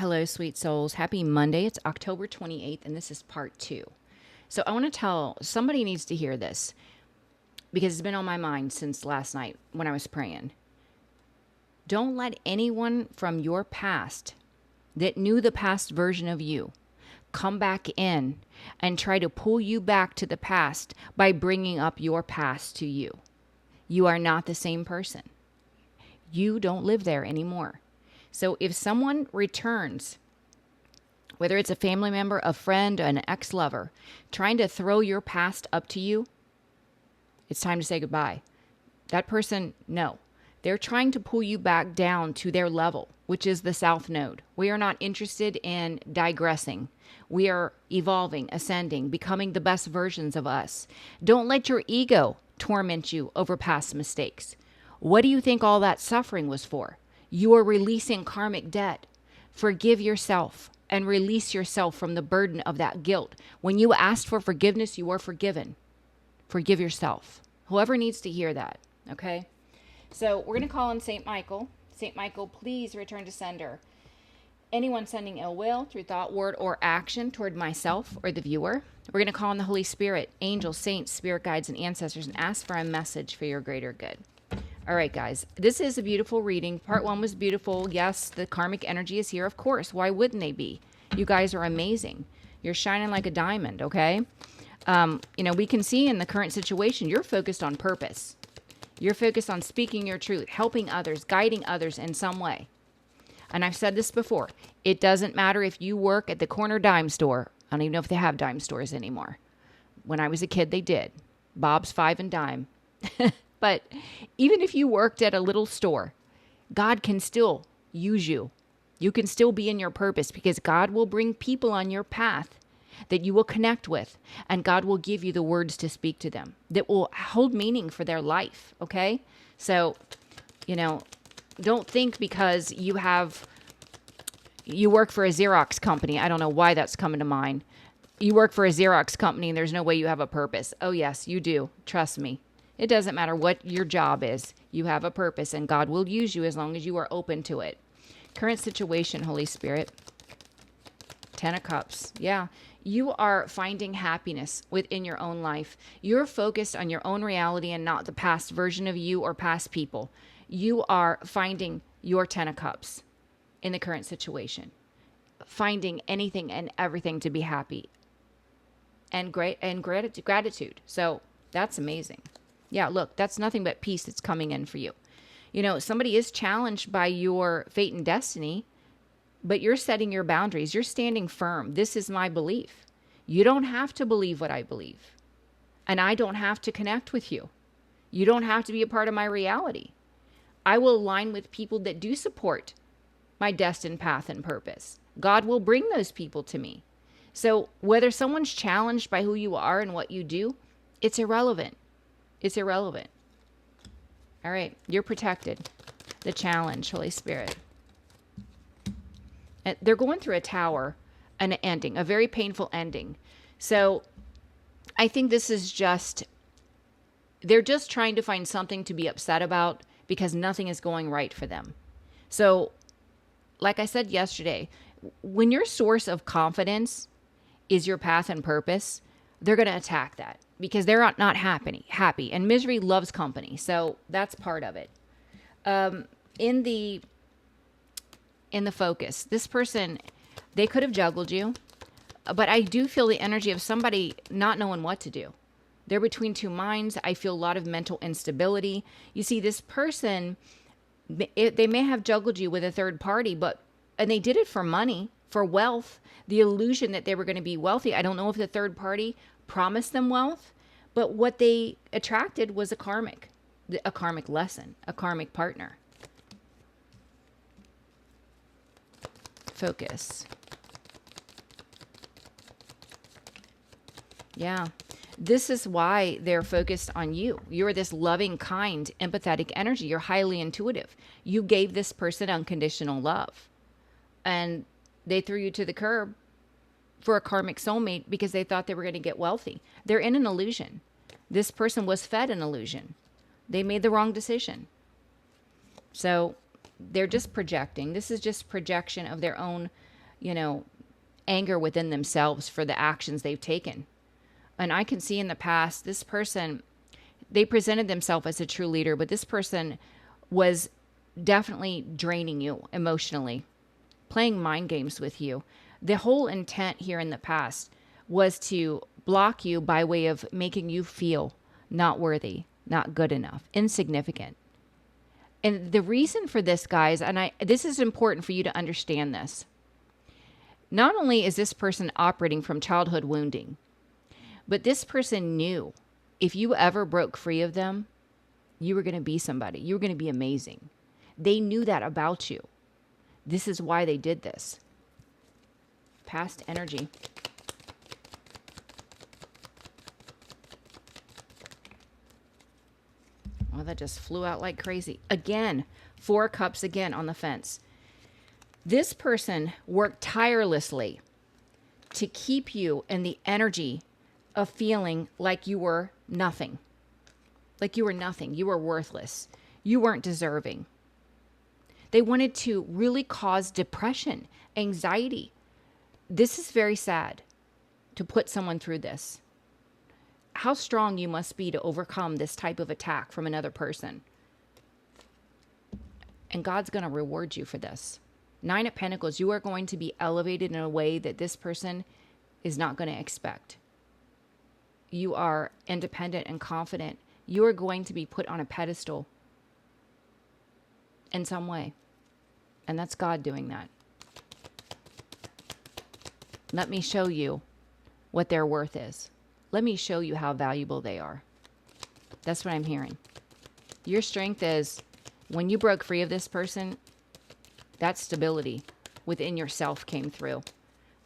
Hello, sweet souls. Happy Monday. It's October 28th, and this is part 2. So I want to tell, somebody needs to hear this because it's been on my mind since last night when I was praying. Don't let anyone from your past that knew the past version of you come back in and try to pull you back to the past by bringing up your past to you. You are not the same person. You don't live there anymore. So if someone returns, whether it's a family member, a friend, an ex-lover, trying to throw your past up to you, it's time to say goodbye. That person, no. They're trying to pull you back down to their level, which is the South Node. We are not interested in digressing. We are evolving, ascending, becoming the best versions of us. Don't let your ego torment you over past mistakes. What do you think all that suffering was for? You are releasing karmic debt. Forgive yourself and release yourself from the burden of that guilt. When you asked for forgiveness, you are forgiven. Forgive yourself. Whoever needs to hear that, okay? So we're going to call on St. Michael. St. Michael, please return to sender. Anyone sending ill will through thought, word, or action toward myself or the viewer. We're going to call on the Holy Spirit, angels, saints, spirit guides, and ancestors, and ask for a message for your greater good. All right, guys, this is a beautiful reading. Part 1 was beautiful. Yes, the karmic energy is here. Of course. Why wouldn't they be? You guys are amazing. You're shining like a diamond, okay? We can see in the current situation, you're focused on purpose. You're focused on speaking your truth, helping others, guiding others in some way. And I've said this before. It doesn't matter if you work at the corner dime store. I don't even know if they have dime stores anymore. When I was a kid, they did. Bob's 5 and dime. But even if you worked at a little store, God can still use you. You can still be in your purpose because God will bring people on your path that you will connect with, and God will give you the words to speak to them that will hold meaning for their life, okay? So, don't think because you work for a Xerox company. I don't know why that's coming to mind. You work for a Xerox company and there's no way you have a purpose. Oh, yes, you do. Trust me. It doesn't matter what your job is. You have a purpose, and God will use you as long as you are open to it. Current situation, Holy Spirit. 10 of Cups. Yeah. You are finding happiness within your own life. You're focused on your own reality and not the past version of you or past people. You are finding your 10 of Cups in the current situation. Finding anything and everything to be happy and gratitude. So that's amazing. Yeah, look, that's nothing but peace that's coming in for you. Somebody is challenged by your fate and destiny, but you're setting your boundaries. You're standing firm. This is my belief. You don't have to believe what I believe. And I don't have to connect with you. You don't have to be a part of my reality. I will align with people that do support my destined path and purpose. God will bring those people to me. So whether someone's challenged by who you are and what you do, it's irrelevant. It's irrelevant. All right, you're protected. The challenge, Holy Spirit. And they're going through a tower, an ending, a very painful ending. So I think this is they're just trying to find something to be upset about because nothing is going right for them. So, like I said yesterday, when your source of confidence is your path and purpose, they're going to attack that because they're not happy. And misery loves company. So that's part of it. In the focus, this person, they could have juggled you, but I do feel the energy of somebody not knowing what to do. They're between two minds. I feel a lot of mental instability. You see, this person, they may have juggled you with a third party, and they did it for money, for wealth, the illusion that they were going to be wealthy. I don't know if the third party promised them wealth, but what they attracted was a karmic lesson, a karmic partner. Focus. Yeah. This is why they're focused on you. You're this loving, kind, empathetic energy. You're highly intuitive. You gave this person unconditional love. And they threw you to the curb for a karmic soulmate because they thought they were going to get wealthy. They're in an illusion. This person was fed an illusion. They made the wrong decision. So they're just projecting. This is just projection of their own anger within themselves for the actions they've taken. And I can see in the past, this person, they presented themselves as a true leader, but this person was definitely draining you emotionally, playing mind games with you. The whole intent here in the past was to block you by way of making you feel not worthy, not good enough, insignificant. And the reason for this, guys, and this is important for you to understand this. Not only is this person operating from childhood wounding, but this person knew if you ever broke free of them, you were going to be somebody. You were going to be amazing. They knew that about you. This is why they did this. Past energy. Well, that just flew out like crazy. Again, 4 cups again on the fence. This person worked tirelessly to keep you in the energy of feeling like you were nothing. Like you were nothing. You were worthless. You weren't deserving. They wanted to really cause depression, anxiety. This is very sad to put someone through this. How strong you must be to overcome this type of attack from another person. And God's going to reward you for this. 9 of Pentacles, you are going to be elevated in a way that this person is not going to expect. You are independent and confident. You are going to be put on a pedestal in some way. And that's God doing that. Let me show you what their worth is. Let me show you how valuable they are. That's what I'm hearing. Your strength is when you broke free of this person, that stability within yourself came through.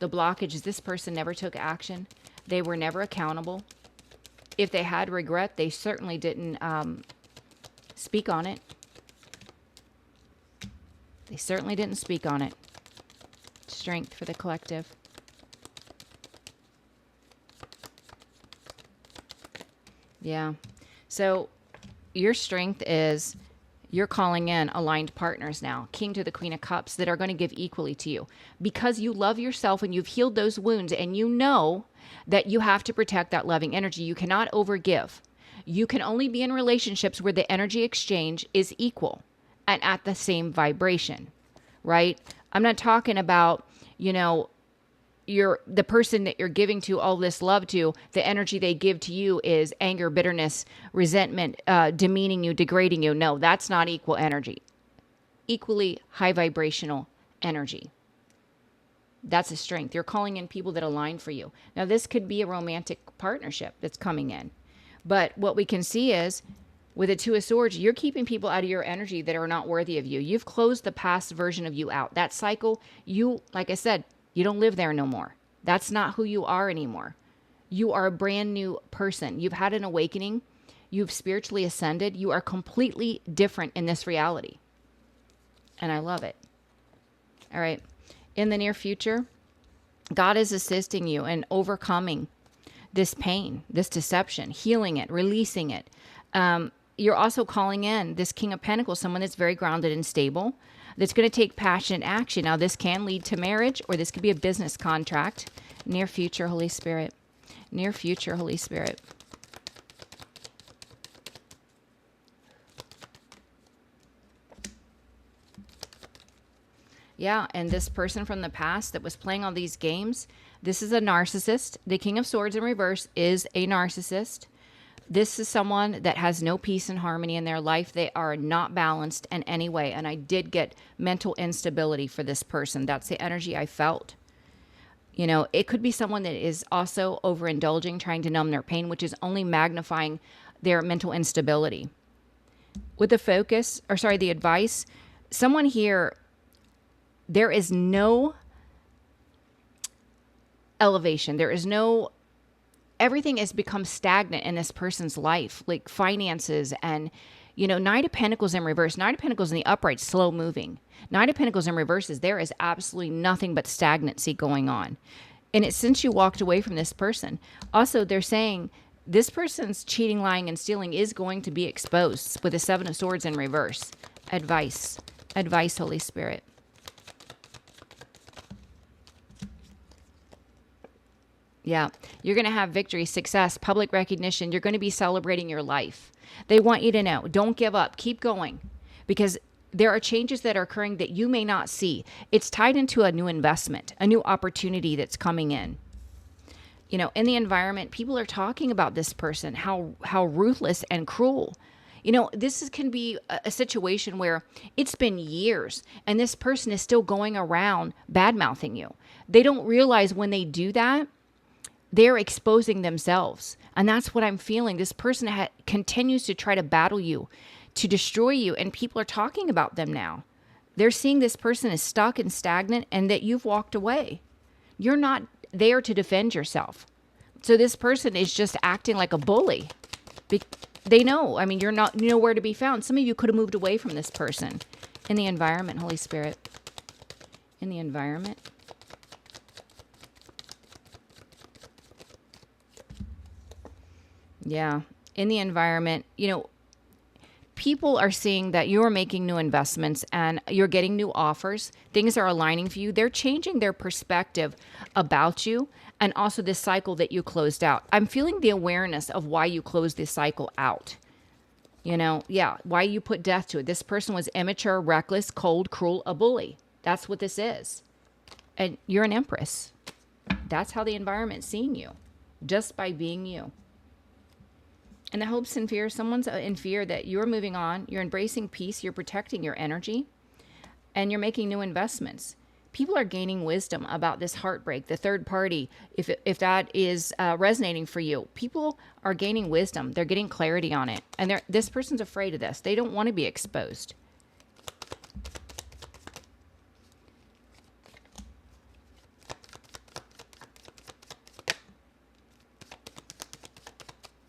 The blockage is this person never took action. They were never accountable. If they had regret, they certainly didn't speak on it. They certainly didn't speak on it. Strength for the collective. Yeah. So your strength is you're calling in aligned partners now, King to the Queen of Cups, that are going to give equally to you because you love yourself and you've healed those wounds and you know that you have to protect that loving energy. You cannot overgive. You can only be in relationships where the energy exchange is equal and at the same vibration, right? I'm not talking about, the person that you're giving to all this love to, the energy they give to you is anger, bitterness, resentment, demeaning you, degrading you. No, that's not equal energy. Equally high vibrational energy. That's a strength. You're calling in people that align for you. Now, this could be a romantic partnership that's coming in. But what we can see is with the 2 of Swords, you're keeping people out of your energy that are not worthy of you. You've closed the past version of you out. That cycle, like I said, you don't live there no more. That's not who you are anymore. You are a brand new person. You've had an awakening. You've spiritually ascended. You are completely different in this reality. And I love it. All right. In the near future, God is assisting you in overcoming this pain, this deception, healing it, releasing it. You're also calling in this King of Pentacles, someone that's very grounded and stable, that's going to take passionate action. Now, this can lead to marriage, or this could be a business contract. Near future, Holy Spirit. Near future, Holy Spirit. Yeah, and this person from the past that was playing all these games, this is a narcissist. The King of Swords in reverse is a narcissist. This is someone that has no peace and harmony in their life. They are not balanced in any way. And I did get mental instability for this person. That's the energy I felt. It could be someone that is also overindulging, trying to numb their pain, which is only magnifying their mental instability. With the advice, someone here, there is no elevation. Everything has become stagnant in this person's life, like finances and, Knight of Pentacles in reverse. Knight of Pentacles in the upright, slow moving. Knight of Pentacles in reverse is there is absolutely nothing but stagnancy going on. And it's since you walked away from this person. Also, they're saying this person's cheating, lying, and stealing is going to be exposed with the 7 of Swords in reverse. Advice, Holy Spirit. Yeah. You're going to have victory, success, public recognition. You're going to be celebrating your life. They want you to know, don't give up. Keep going, because there are changes that are occurring that you may not see. It's tied into a new investment, a new opportunity that's coming in. You know, in the environment, people are talking about this person, how ruthless and cruel. You know, can be a situation where it's been years and this person is still going around bad mouthing you. They don't realize when they do that, they're exposing themselves. And that's what I'm feeling. This person continues to try to battle you, to destroy you. And people are talking about them now. They're seeing this person is stuck and stagnant and that you've walked away. You're not there to defend yourself. So this person is just acting like a bully. They know, I mean, you're not nowhere to be found. Some of you could have moved away from this person. In the environment, Holy Spirit. In the environment. Yeah. In the environment, you know, people are seeing that you're making new investments and you're getting new offers. Things are aligning for you. They're changing their perspective about you and also this cycle that you closed out. I'm feeling the awareness of why you closed this cycle out. You know, yeah, why you put death to it. This person was immature, reckless, cold, cruel, a bully. That's what this is. And you're an empress. That's how the environment's seeing you, just by being you. And the hopes and fears, someone's in fear that you're moving on, you're embracing peace, you're protecting your energy, and you're making new investments. People are gaining wisdom about this heartbreak, the third party, if that is resonating for you. People are gaining wisdom. They're getting clarity on it. And this person's afraid of this. They don't want to be exposed.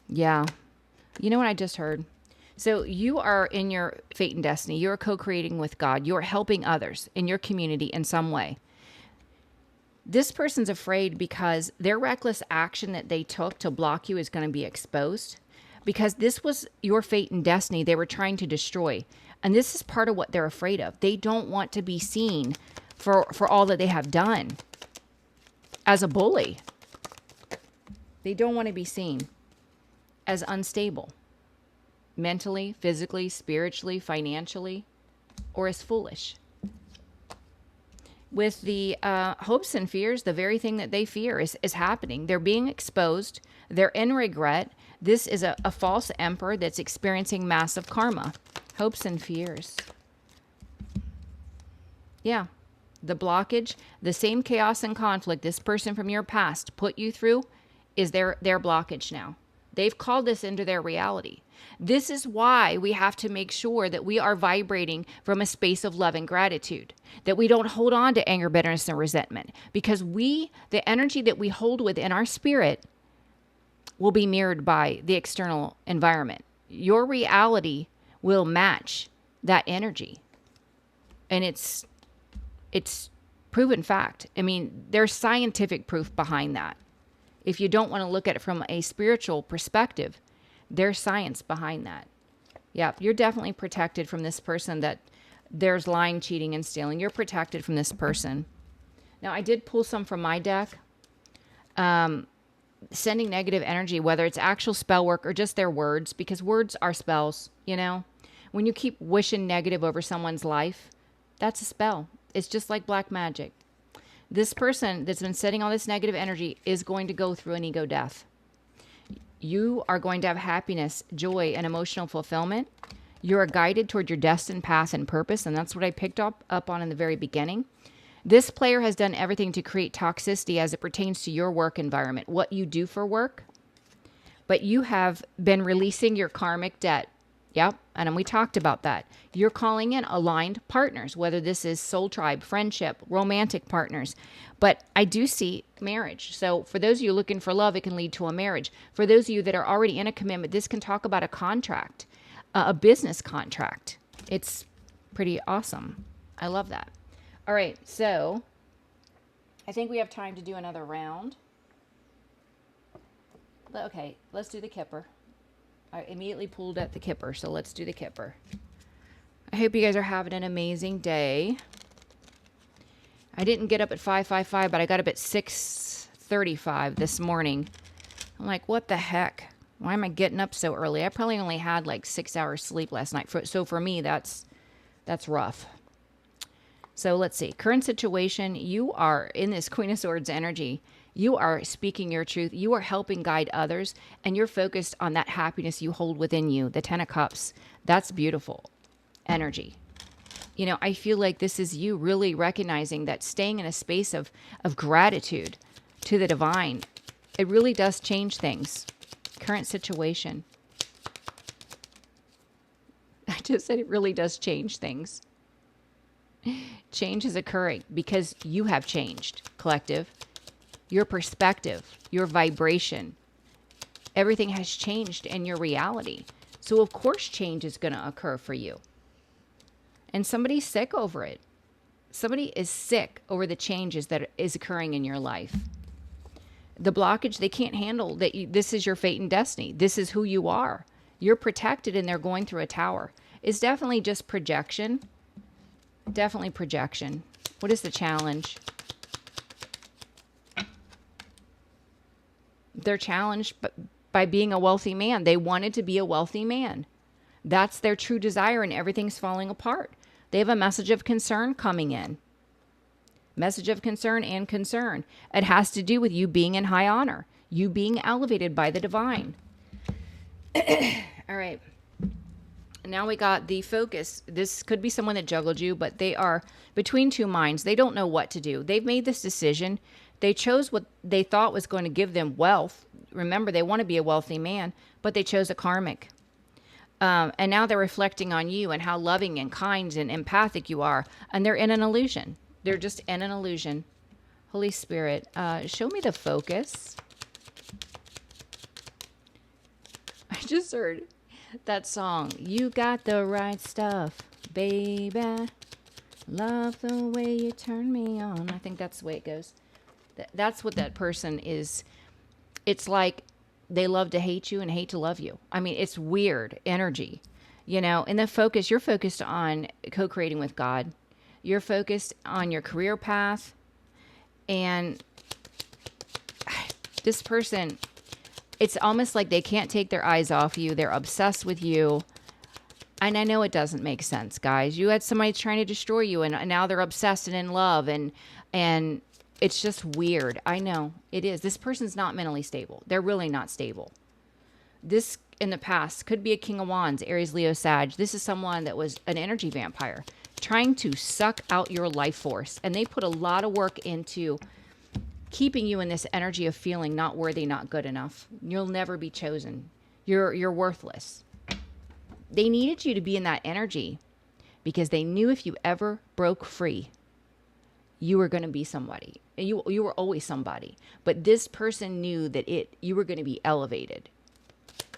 Yeah. You know what I just heard? So you are in your fate and destiny. You're co-creating with God. You're helping others in your community in some way. This person's afraid because their reckless action that they took to block you is going to be exposed, because this was your fate and destiny they were trying to destroy. And this is part of what they're afraid of. They don't want to be seen for all that they have done as a bully. They don't want to be seen as unstable, mentally, physically, spiritually, financially, or as foolish. With the hopes and fears, the very thing that they fear is happening. They're being exposed. They're in regret. This is a false emperor that's experiencing massive karma. Hopes and fears. Yeah. The blockage, the same chaos and conflict this person from your past put you through is their blockage now. They've called this into their reality. This is why we have to make sure that we are vibrating from a space of love and gratitude, that we don't hold on to anger, bitterness, and resentment, because the energy that we hold within our spirit will be mirrored by the external environment. Your reality will match that energy. And it's proven fact. I mean, there's scientific proof behind that. If you don't want to look at it from a spiritual perspective, there's science behind that. Yeah, you're definitely protected from this person that there's lying, cheating, and stealing. You're protected from this person. Now, I did pull some from my deck. Sending negative energy, whether it's actual spell work or just their words, because words are spells, you know? When you keep wishing negative over someone's life, that's a spell. It's just like black magic. This person that's been setting all this negative energy is going to go through an ego death. You are going to have happiness, joy, and emotional fulfillment. You are guided toward your destined path and purpose, and that's what I picked up on in the very beginning. This player has done everything to create toxicity as it pertains to your work environment, what you do for work. But you have been releasing your karmic debt. Yep, and we talked about that. You're calling in aligned partners, whether this is soul tribe, friendship, romantic partners. But I do see marriage. So for those of you looking for love, it can lead to a marriage. For those of you that are already in a commitment, this can talk about a contract, a business contract. It's pretty awesome. I love that. All right, so I think we have time to do another round. Okay, let's do the Kipper. I immediately pulled at the Kipper, so let's do the Kipper. I hope you guys are having an amazing day. I didn't get up at 5:55, but I got up at 6:30 4:35 this morning. I'm like, what the heck? Why am I getting up so early? I probably only had like 6 hours sleep last night. So for me, that's rough. So let's see. Current situation, you are in this Queen of Swords energy. You are speaking your truth. You are helping guide others, and you're focused on that happiness you hold within you. The Ten of Cups, that's beautiful energy. You know, I feel like this is you really recognizing that staying in a space of gratitude to the divine, it really does change things. Current situation. I just said it really does change things. Change is occurring because you have changed, collective. Your perspective, your vibration, everything has changed in your reality. So of course change is going to occur for you. And somebody's sick over it. Somebody is sick over the changes that is occurring in your life. The blockage, they can't handle that. This is your fate and destiny. This is who you are. You're protected and they're going through a tower. It's definitely just projection. Definitely projection. What is the challenge? They're challenged by being a wealthy man. They wanted to be a wealthy man. That's their true desire, and everything's falling apart. They have a message of concern coming in. Message of concern and concern. It has to do with you being in high honor, you being elevated by the divine. All right. Now we got the focus. This could be someone that juggled you, but they are between two minds. They don't know what to do. They've made this decision. They chose what they thought was going to give them wealth. Remember, they want to be a wealthy man, but they chose a karmic. And now they're reflecting on you and how loving and kind and empathic you are. And they're in an illusion. They're just in an illusion. Holy Spirit, show me the focus. I just heard that song. You got the right stuff, baby. Love the way you turn me on. I think that's the way it goes. That's what that person is. It's like they love to hate you and hate to love you. I mean, it's weird energy, you know. And the focus, you're focused on co-creating with God. You're focused on your career path. And this person, it's almost like they can't take their eyes off you. They're obsessed with you. And I know it doesn't make sense, guys. You had somebody trying to destroy you, and now they're obsessed and in love, and it's just weird. I know it is. This person's not mentally stable. They're really not stable. This in the past could be a King of Wands, Aries, Leo, Sag. This is someone that was an energy vampire trying to suck out your life force. And they put a lot of work into keeping you in this energy of feeling not worthy, not good enough. You'll never be chosen. You're worthless. They needed you to be in that energy because they knew if you ever broke free, you were going to be somebody. You were always somebody. But this person knew that you were going to be elevated.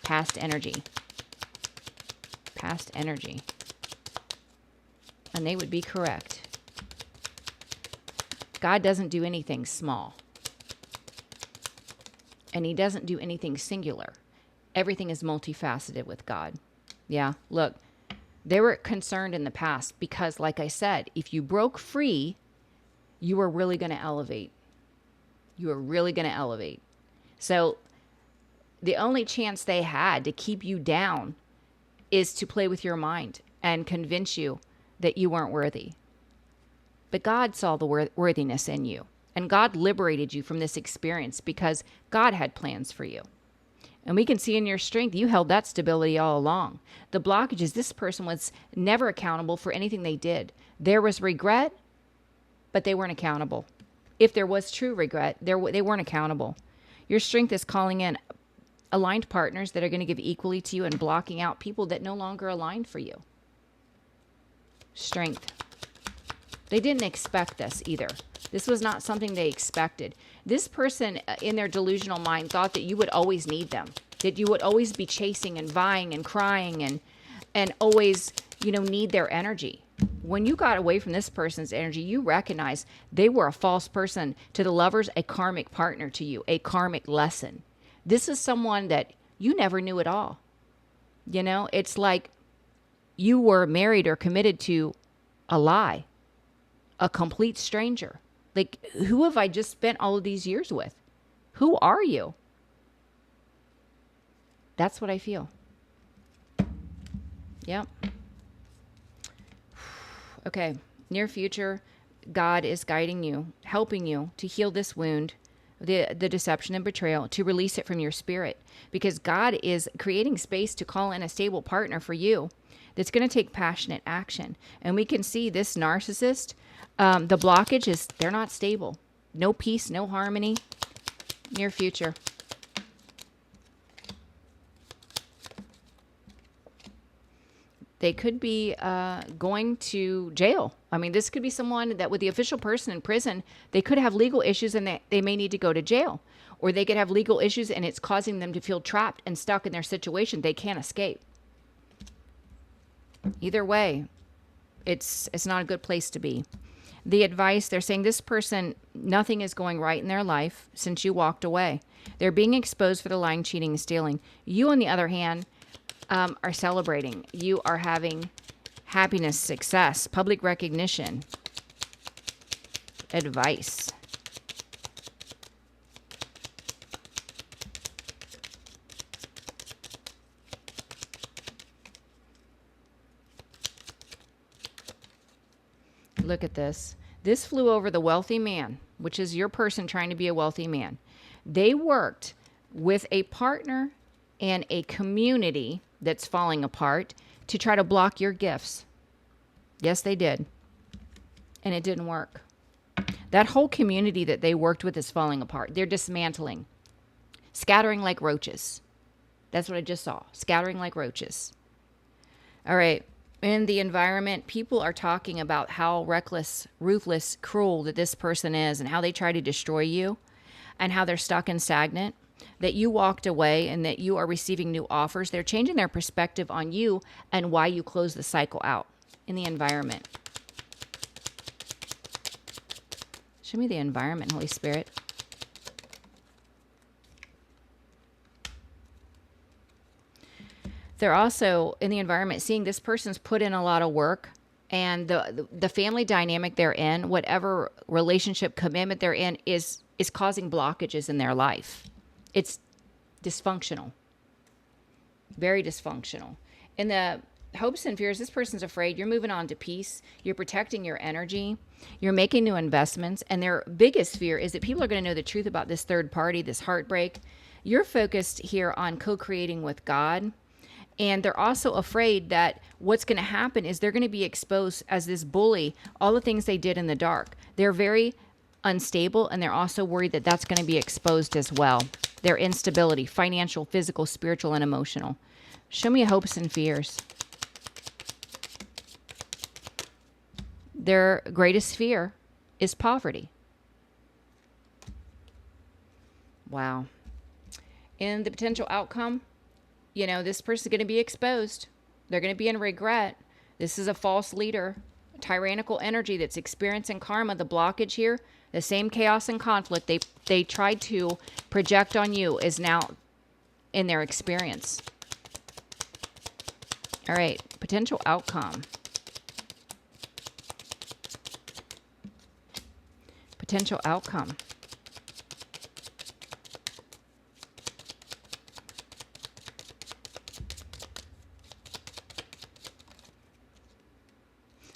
Past energy. Past energy. And they would be correct. God doesn't do anything small. And he doesn't do anything singular. Everything is multifaceted with God. Yeah, look, they were concerned in the past because, like I said, if you broke free, you were really going to elevate. You were really going to elevate. So the only chance they had to keep you down is to play with your mind and convince you that you weren't worthy. But God saw the worthiness in you. And God liberated you from this experience because God had plans for you. And we can see in your strength, you held that stability all along. The blockage is this person was never accountable for anything they did. There was regret, but they weren't accountable. If there was true regret, they weren't accountable. Your strength is calling in aligned partners that are going to give equally to you and blocking out people that no longer align for you. Strength. They didn't expect this either. This was not something they expected. This person in their delusional mind thought that you would always need them, that you would always be chasing and vying and crying and always, need their energy. When you got away from this person's energy, you recognize they were a false person to the lovers, a karmic partner to you, a karmic lesson. This is someone that you never knew at all. It's like you were married or committed to a lie, a complete stranger. Like, who have I just spent all of these years with? Who are you? That's what I feel. Yep. Okay. Near future, God is guiding you, helping you to heal this wound, the deception and betrayal, to release it from your spirit, because God is creating space to call in a stable partner for you that's going to take passionate action. And we can see this narcissist, the blockage is they're not stable. No peace, no harmony. Near future. They could be going to jail. I mean, this could be someone that with the official person in prison, they could have legal issues and they may need to go to jail. Or they could have legal issues and it's causing them to feel trapped and stuck in their situation. They can't escape. Either way, it's not a good place to be. The advice, they're saying this person, nothing is going right in their life since you walked away. They're being exposed for the lying, cheating, and stealing. You, on the other hand, are celebrating. You are having happiness, success, public recognition, advice. Look at this. This flew over the wealthy man, which is your person trying to be a wealthy man. They worked with a partner and a community that's falling apart to try to block your gifts. Yes, they did. And it didn't work. That whole community that they worked with is falling apart. They're dismantling, scattering like roaches. That's what I just saw, scattering like roaches. All right. In the environment, people are talking about how reckless, ruthless, cruel that this person is and how they try to destroy you and how they're stuck and stagnant, that you walked away and that you are receiving new offers. They're changing their perspective on you and why you close the cycle out in the environment. Show me the environment, Holy Spirit. They're also in the environment seeing this person's put in a lot of work, and the family dynamic they're in, whatever relationship commitment they're in, is causing blockages in their life. It's dysfunctional. Very dysfunctional. In the hopes and fears, this person's afraid. You're moving on to peace. You're protecting your energy. You're making new investments. And their biggest fear is that people are going to know the truth about this third party, this heartbreak. You're focused here on co-creating with God. And they're also afraid that what's going to happen is they're going to be exposed as this bully, all the things they did in the dark. They're very unstable, and they're also worried that that's going to be exposed as well. Their instability, financial, physical, spiritual, and emotional. Show me hopes and fears. Their greatest fear is poverty. Wow. And the potential outcome, this person's going to be exposed. They're going to be in regret. This is a false leader, a tyrannical energy that's experiencing karma. The blockage here, the same chaos and conflict they tried to project on you is now in their experience. All right, potential outcome. Potential outcome.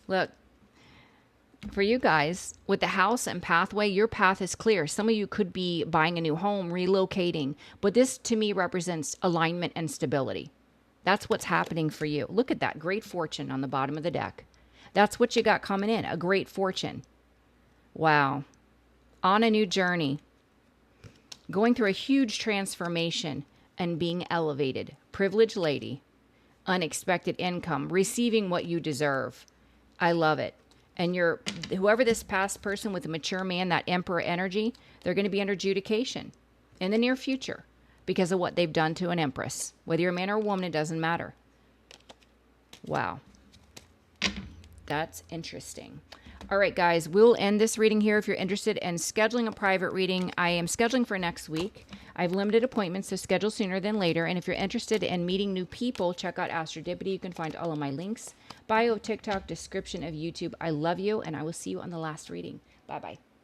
Look, for you guys, with the house and pathway, your path is clear. Some of you could be buying a new home, relocating, but this to me represents alignment and stability. That's what's happening for you. Look at that great fortune on the bottom of the deck. That's what you got coming in, a great fortune. Wow. On a new journey, going through a huge transformation and being elevated. Privileged lady, unexpected income, receiving what you deserve. I love it. And whoever this past person with a mature man, that emperor energy, they're going to be under adjudication in the near future because of what they've done to an empress. Whether you're a man or a woman, it doesn't matter. Wow. That's interesting. All right, guys, we'll end this reading here. If you're interested in scheduling a private reading, I am scheduling for next week. I have limited appointments, so schedule sooner than later. And if you're interested in meeting new people, check out Astrodipity. You can find all of my links, bio, TikTok, description of YouTube. I love you, and I will see you on the last reading. Bye-bye.